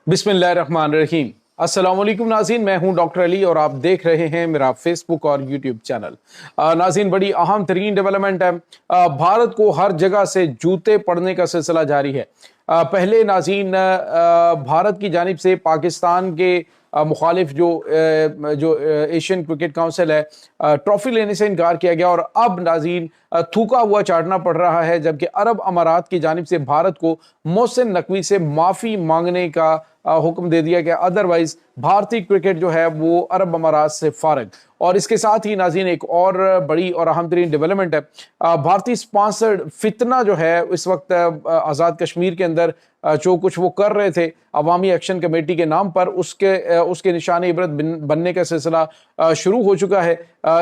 बिस्मिल्लाहिर्रहमानिर्रहीम। अस्सलाम वालेकुम नाज़रीन, मैं हूं डॉक्टर अली और आप देख रहे हैं मेरा फेसबुक और यूट्यूब चैनल। नाज़रीन, बड़ी अहम तरीन डेवलपमेंट है। भारत को हर जगह से जूते पड़ने का सिलसिला जारी है। पहले नाज़रीन भारत की जानिब से पाकिस्तान के मुखालिफ जो एशियन क्रिकेट काउंसिल है, ट्रॉफी लेने से इनकार किया गया और अब नाज़रीन थूका हुआ चाटना पड़ रहा है, जबकि अरब अमारात की जानिब से भारत को मोहसिन नकवी से माफ़ी मांगने का हुक्म दे दिया गया। अदरवाइज भारतीय क्रिकेट जो है वो अरब अमारात से फारग। और इसके साथ ही नाज़रीन एक और बड़ी और अहम तरीन डेवलपमेंट है। भारतीय स्पॉन्सर्ड फितना जो है इस वक्त आज़ाद कश्मीर के अंदर जो कुछ वो कर रहे थे अवामी एक्शन कमेटी के नाम पर, उसके निशान इबरत बनने का सिलसिला शुरू हो चुका है।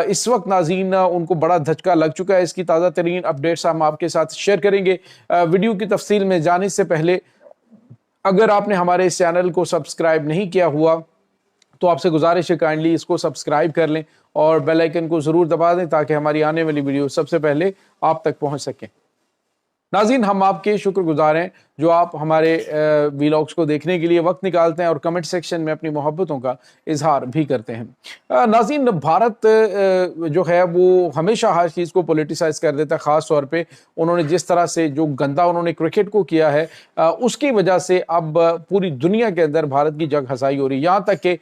इस वक्त नाज़रीन उनको बड़ा धचका लग चुका है। इसकी ताज़ा तरीन अपडेट्स हम आपके साथ शेयर करेंगे। वीडियो की तफसील में जाने से पहले अगर आपने हमारे इस चैनल को सब्सक्राइब नहीं किया हुआ तो आपसे गुजारिश है काइंडली इसको सब्सक्राइब कर लें और बेल आइकन को ज़रूर दबा दें ताकि हमारी आने वाली वीडियो सबसे पहले आप तक पहुंच सकें। नाज़रीन, हम आपके शुक्रगुजार हैं जो आप हमारे वीलॉग्स को देखने के लिए वक्त निकालते हैं और कमेंट सेक्शन में अपनी मोहब्बतों का इजहार भी करते हैं। नाज़रीन, भारत जो है वो हमेशा हर चीज़ को पॉलिटिसाइज कर देता है। ख़ास तौर पे उन्होंने जिस तरह से जो गंदा उन्होंने क्रिकेट को किया है, उसकी वजह से अब पूरी दुनिया के अंदर भारत की जग हसाई हो रही है। यहाँ तक कि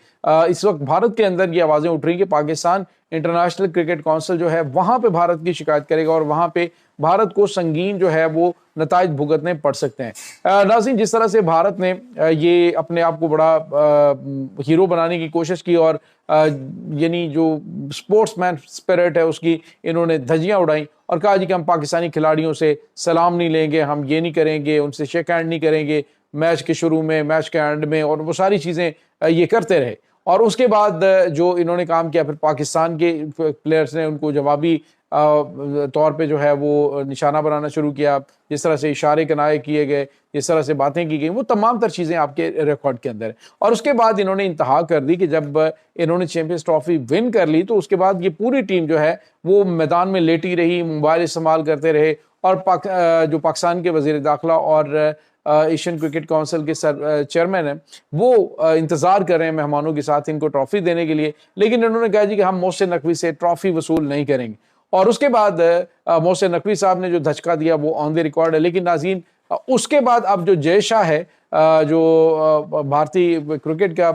इस वक्त भारत के अंदर ये आवाज़ें उठ रही कि पाकिस्तान इंटरनेशनल क्रिकेट काउंसिल जो है वहाँ पे भारत की शिकायत करेगा और वहाँ पे भारत को संगीन जो है वो नताइज भुगतने पड़ सकते हैं। नाज़रीन, जिस तरह से भारत ने ये अपने आप को बड़ा हीरो बनाने की कोशिश की और यानी जो स्पोर्ट्समैन स्पिरिट है उसकी इन्होंने धज्जियां उड़ाई और कहा जी कि हम पाकिस्तानी खिलाड़ियों से सलाम नहीं लेंगे, हम ये नहीं करेंगे, उनसे शेक हैंड नहीं करेंगे मैच के शुरू में, मैच के एंड में, और वो सारी चीज़ें ये करते रहे। और उसके बाद जो इन्होंने काम किया, फिर पाकिस्तान के प्लेयर्स ने उनको जवाबी तौर पे जो है वो निशाना बनाना शुरू किया। जिस तरह से इशारे कनाए किए गए, जिस तरह से बातें की गई, वो तमाम तर चीज़ें आपके रिकॉर्ड के अंदर है। और उसके बाद इन्होंने इंतहा कर दी कि जब इन्होंने चैंपियंस ट्रॉफी विन कर ली तो उसके बाद ये पूरी टीम जो है वो मैदान में लेटी रही, मोबाइल इस्तेमाल करते रहे और जो पाकिस्तान के वज़ीर दाखिला और एशियन क्रिकेट काउंसिल के चेयरमैन हैं वो इंतज़ार कर रहे हैं मेहमानों के साथ इनको ट्रॉफी देने के लिए। लेकिन इन्होंने कहा जी कि हम मोहसिन नकवी से ट्रॉफी वसूल नहीं करेंगे। और उसके बाद मोहसिन नकवी साहब ने जो धचका दिया वो ऑन द रिकॉर्ड है। लेकिन नाज़रीन, उसके बाद अब जो जय शाह है, जो भारतीय क्रिकेट का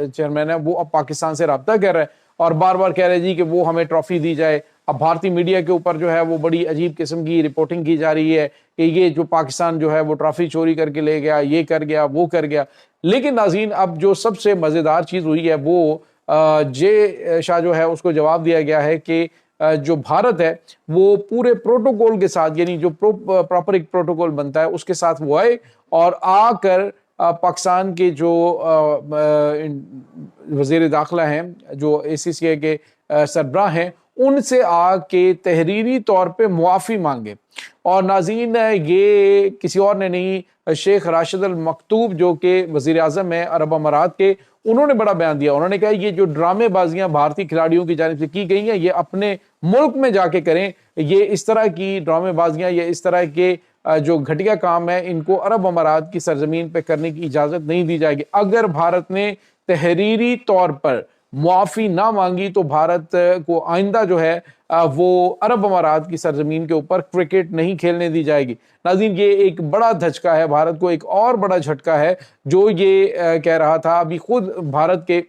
चेयरमैन है, वो अब पाकिस्तान से रब्ता कर रहा है और बार बार कह रहे जी कि वो हमें ट्रॉफी दी जाए। अब भारतीय मीडिया के ऊपर जो है वो बड़ी अजीब किस्म की रिपोर्टिंग की जा रही है कि ये जो पाकिस्तान जो है वो ट्रॉफी चोरी करके ले गया, ये कर गया, वो कर गया। लेकिन नाज़रीन, अब जो सबसे मज़ेदार चीज़ हुई है वो जय शाह जो है उसको जवाब दिया गया है कि जो भारत है वो पूरे प्रोटोकॉल के साथ, यानी जो प्रॉपर एक प्रोटोकॉल बनता है उसके साथ वो आए और आकर पाकिस्तान के जो वज़ीर दाखिला हैं, जो ACCA के सरबराह हैं, उनसे आके तहरीरी तौर पे मुआफ़ी मांगे। और नाज़रीन, ये किसी और ने नहीं, शेख राशिद अल मकतूब जो कि वज़ीर आज़म है अरब अमारात के, उन्होंने बड़ा बयान दिया। उन्होंने कहा ये जो ड्रामेबाजियां भारतीय खिलाड़ियों की जानिब से की गई हैं ये अपने मुल्क में जाके करें। ये इस तरह की ड्रामेबाजियां, ये इस तरह के जो घटिया काम है, इनको अरब अमारात की सरजमीन पे करने की इजाज़त नहीं दी जाएगी। अगर भारत ने तहरीरी तौर पर मुआफ़ी ना मांगी तो भारत को आइंदा जो है वो अरब अमारात की सरजमीन के ऊपर क्रिकेट नहीं खेलने दी जाएगी। नाज़रीन, ये एक बड़ा धचका है भारत को, एक और बड़ा झटका है जो ये कह रहा था। अभी खुद भारत के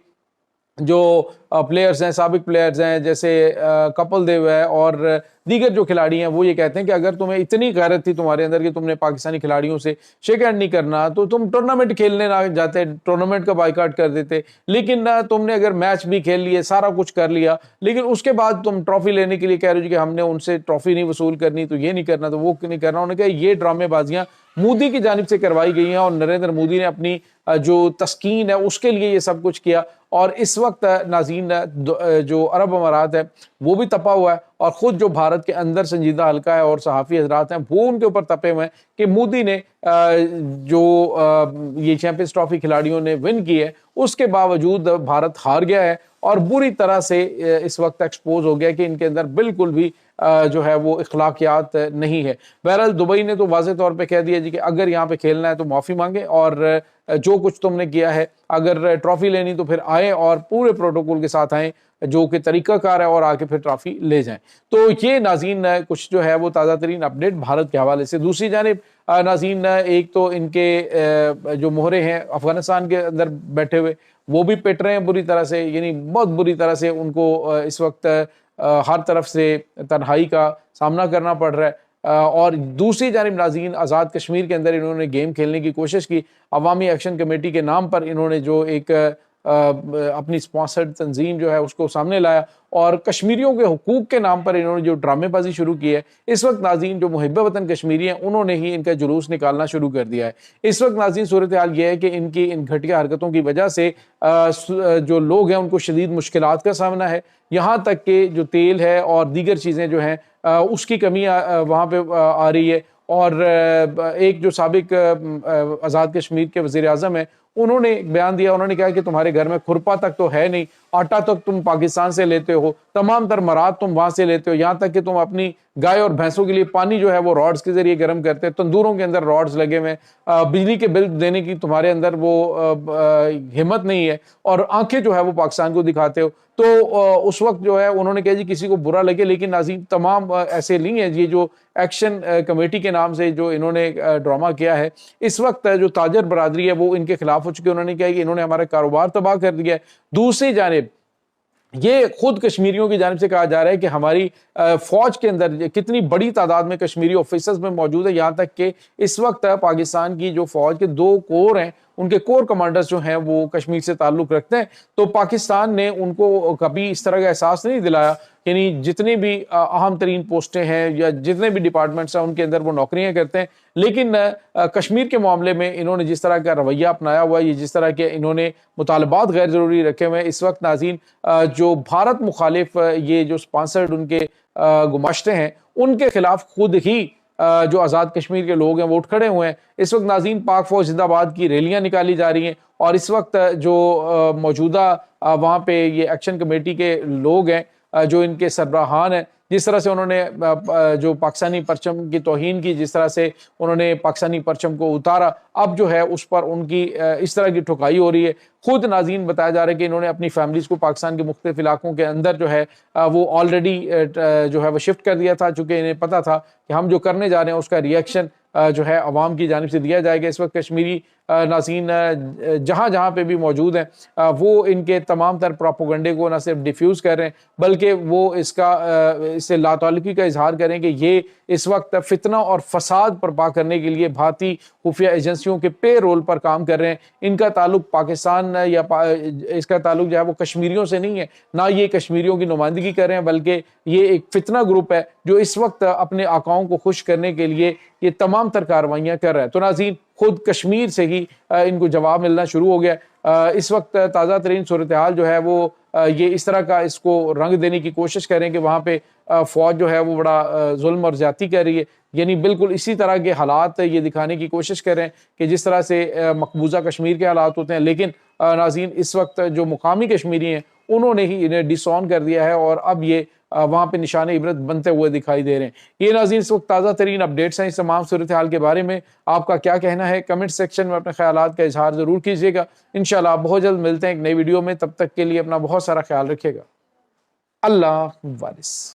जो प्लेयर्स हैं, साबिक प्लेयर्स हैं, जैसे कपिल देव है और दीगर जो खिलाड़ी हैं, वो ये कहते हैं कि अगर तुम्हें इतनी गैरत थी तुम्हारे अंदर कि तुमने पाकिस्तानी खिलाड़ियों से शेक हैंड नहीं करना तो तुम टूर्नामेंट खेलने ना जाते, टूर्नामेंट का बाइकाट कर देते। लेकिन तुमने अगर मैच भी खेल लिए, सारा कुछ कर लिया, लेकिन उसके बाद तुम ट्रॉफी लेने के लिए कह रहे हो कि हमने उनसे ट्रॉफी नहीं वसूल करनी, तो ये नहीं करना, तो वो नहीं करना। उन्होंने कहा ये ड्रामेबाजियां मोदी की जानिब से करवाई गई हैं और नरेंद्र मोदी ने अपनी जो तस्कीन है उसके लिए ये सब कुछ किया। और इस वक्त नाज़रीन जो अरब अमारात है वो भी तपा हुआ है और ख़ुद जो भारत के अंदर संजीदा हल्का है और सहाफ़ी हजरात हैं वो उनके ऊपर तपे हुए हैं कि मोदी ने जो ये चैंपियंस ट्रॉफी खिलाड़ियों ने विन की है उसके बावजूद भारत हार गया है और बुरी तरह से इस वक्त एक्सपोज हो गया कि इनके अंदर बिल्कुल भी जो है वो इखलाकियात नहीं है। बहरहाल दुबई ने तो वाज़े तौर पे कह दिया जी कि अगर यहाँ पे खेलना है तो माफ़ी मांगे और जो कुछ तुमने किया है, अगर ट्रॉफी लेनी तो फिर आए और पूरे प्रोटोकॉल के साथ आएँ जो कि तरीकाकार है, और आके फिर ट्रॉफी ले जाएं। तो ये नाज़रीन कुछ जो है वो ताज़ा तरीन अपडेट भारत के हवाले से। दूसरी जानिब नाज़रीन एक तो इनके जो मोहरे हैं अफगानिस्तान के अंदर बैठे हुए, वो भी पिट रहे हैं बुरी तरह से, यानी बहुत बुरी तरह से उनको इस वक्त हर तरफ से तन्हाई का सामना करना पड़ रहा है। और दूसरी जानिब नाज़रीन आज़ाद कश्मीर के अंदर इन्होंने गेम खेलने की कोशिश की। अवामी एक्शन कमेटी के नाम पर इन्होंने जो एक अपनी स्पॉन्सर्ड तंजीम जो है उसको सामने लाया, और कश्मीरियों के हुकूक के नाम पर इन्होंने जो ड्रामेबाजी शुरू की है। इस वक्त नाज़रीन जो मुहिब वतन कश्मीरी हैं उन्होंने ही इनका जुलूस निकालना शुरू कर दिया है। इस वक्त नाज़रीन सूरत हाल ये है कि इनकी इन घटिया हरकतों की वजह से जो लोग हैं उनको शदीद मुश्किलात का सामना है। यहाँ तक कि जो तेल है और दीगर चीज़ें जो हैं उसकी कमी वहाँ पे आ रही है। और एक जो साबिक आज़ाद कश्मीर के वज़ीर आज़म है, उन्होंने एक बयान दिया। उन्होंने कहा कि तुम्हारे घर में खुरपा तक तो है नहीं, आटा तक तुम पाकिस्तान से लेते हो, तमाम तर मराद तुम वहां से लेते हो, यहाँ तक कि तुम अपनी गाय और भैंसों के लिए पानी जो है वो रॉड्स के जरिए गर्म करते हैं, तंदूरों के अंदर रॉड्स लगे हुए, बिजली के बिल देने की तुम्हारे अंदर वो हिम्मत नहीं है, और आंखें जो है वो पाकिस्तान को दिखाते हो। तो उस वक्त जो है उन्होंने कहा जी किसी को बुरा लगे, लेकिन नाज़रीन तमाम ऐसे नहीं है। ये जो एक्शन कमेटी के नाम से जो इन्होंने ड्रामा किया है, इस वक्त जो ताजर बरादरी है वो इनके खिलाफ हो चुकी है। उन्होंने कहा कि इन्होंने हमारा कारोबार तबाह कर दिया है। दूसरी जानिब ये खुद कश्मीरियों की जानिब से कहा जा रहा है कि हमारी फौज के अंदर कितनी बड़ी तादाद में कश्मीरी ऑफिसर्स में मौजूद है, यहाँ तक कि इस वक्त पाकिस्तान की जो फौज के 2 कोर हैं, उनके कोर कमांडर्स जो हैं वो कश्मीर से ताल्लुक रखते हैं। तो पाकिस्तान ने उनको कभी इस तरह का एहसास नहीं दिलाया, यानी जितनी भी अहम तरीन पोस्टें हैं या जितने भी डिपार्टमेंट्स हैं उनके अंदर वो नौकरियां करते हैं। लेकिन कश्मीर के मामले में इन्होंने जिस तरह का रवैया अपनाया हुआ है, ये जिस तरह के इन्होंने मुतालबात गैर ज़रूरी रखे हुए हैं, इस वक्त नाज़रीन जो भारत मुखालिफ ये जो स्पॉन्सर्ड उनके गुमाश्ते हैं, उनके खिलाफ खुद ही जो आज़ाद कश्मीर के लोग हैं वो उठ खड़े हुए हैं। इस वक्त नाज़रीन पाक फौज जिंदाबाद की रैलियां निकाली जा रही हैं, और इस वक्त जो मौजूदा वहाँ पे ये एक्शन कमेटी के लोग हैं, जो इनके सरबराहान हैं, जिस तरह से उन्होंने जो पाकिस्तानी परचम की तौहीन की, जिस तरह से उन्होंने पाकिस्तानी परचम को उतारा, अब जो है उस पर उनकी इस तरह की ठुकाई हो रही है। खुद नाज़रीन बताया जा रहा है कि इन्होंने अपनी फैमिलीज़ को पाकिस्तान के मुख्तलिफ इलाकों के अंदर जो है वो ऑलरेडी जो है वो शिफ्ट कर दिया था, चूँकि इन्हें पता था कि हम जो करने जा रहे हैं उसका रिएक्शन जो है अवाम की जानिब से दिया जाएगा। इस वक्त कश्मीरी नाज़रीन जहाँ जहाँ पे भी मौजूद हैं वो इनके तमाम तर प्रोपोगंडे को न सिर्फ डिफ्यूज़ कर रहे हैं, बल्कि वो इससे लाताल्लुकी का इजहार करें कि ये इस वक्त फितना और फसाद बर्पा करने के लिए भारतीय खुफिया एजेंसियों के पे रोल पर काम कर रहे हैं। इनका ताल्लुक पाकिस्तान या इसका ताल्लुक जो है वो कश्मीरियों से नहीं है, ना ये कश्मीरियों की नुमाइंदगी कर रहे हैं, बल्कि ये एक फितना ग्रुप है जो इस वक्त अपने आकाओं को खुश करने के लिए ये तमाम तर कार्रवाइयाँ कर रहा है। तो नाज़रीन खुद कश्मीर से ही इनको जवाब मिलना शुरू हो गया। इस वक्त ताज़ा तरीन सूरत हाल जो है वो ये इस तरह का इसको रंग देने की कोशिश करें कि वहाँ पे फौज जो है वो बड़ा जुल्म और ज्यादती कर रही है, यानी बिल्कुल इसी तरह के हालात ये दिखाने की कोशिश करें कि जिस तरह से मकबूजा कश्मीर के हालात होते हैं। लेकिन नाज़रीन इस वक्त जो मुकामी कश्मीरी हैं उन्होंने ही इन्हें डिसऑन कर दिया है, और अब ये वहाँ पे निशान इबरत बनते हुए दिखाई दे रहे हैं। ये नाज़रीन इस वक्त ताज़ा तरीन अपडेट्स हैं। इस तमाम सूरत हाल के बारे में आपका क्या कहना है, कमेंट सेक्शन में अपने ख्यालात का इजहार ज़रूर कीजिएगा। इंशाल्लाह बहुत जल्द मिलते हैं एक नई वीडियो में, तब तक के लिए अपना बहुत सारा ख्याल रखिएगा। अल्लाह वारिस।